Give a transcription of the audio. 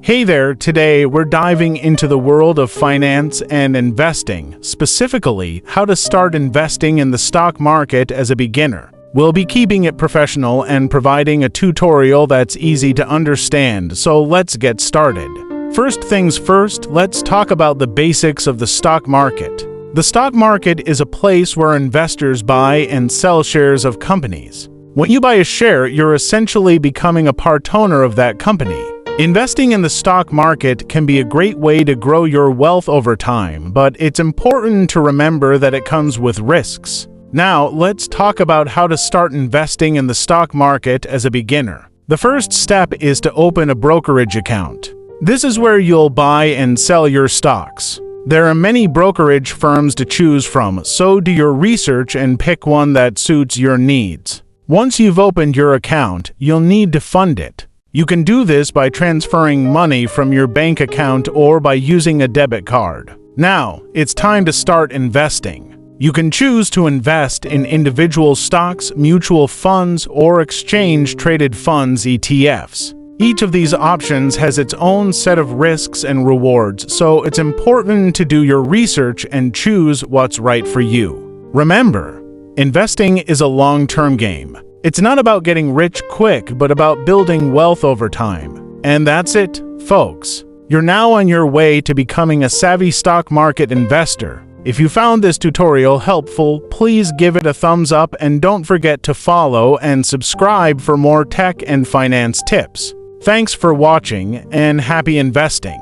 Hey there, today we're diving into the world of finance and investing, specifically how to start investing in the stock market as a beginner. We'll be keeping it professional and providing a tutorial that's easy to understand, so let's get started. First things first, let's talk about the basics of the stock market. The stock market is a place where investors buy and sell shares of companies. When you buy a share, you're essentially becoming a part owner of that company. Investing in the stock market can be a great way to grow your wealth over time, but it's important to remember that it comes with risks. Now, let's talk about how to start investing in the stock market as a beginner. The first step is to open a brokerage account. This is where you'll buy and sell your stocks. There are many brokerage firms to choose from, so do your research and pick one that suits your needs. Once you've opened your account, you'll need to fund it. You can do this by transferring money from your bank account or by using a debit card. Now, it's time to start investing. You can choose to invest in individual stocks, mutual funds, or exchange-traded funds (ETFs). Each of these options has its own set of risks and rewards, so it's important to do your research and choose what's right for you. Remember, investing is a long-term game. It's not about getting rich quick, but about building wealth over time. And that's it, folks. You're now on your way to becoming a savvy stock market investor. If you found this tutorial helpful, please give it a thumbs up and don't forget to follow and subscribe for more tech and finance tips. Thanks for watching and happy investing.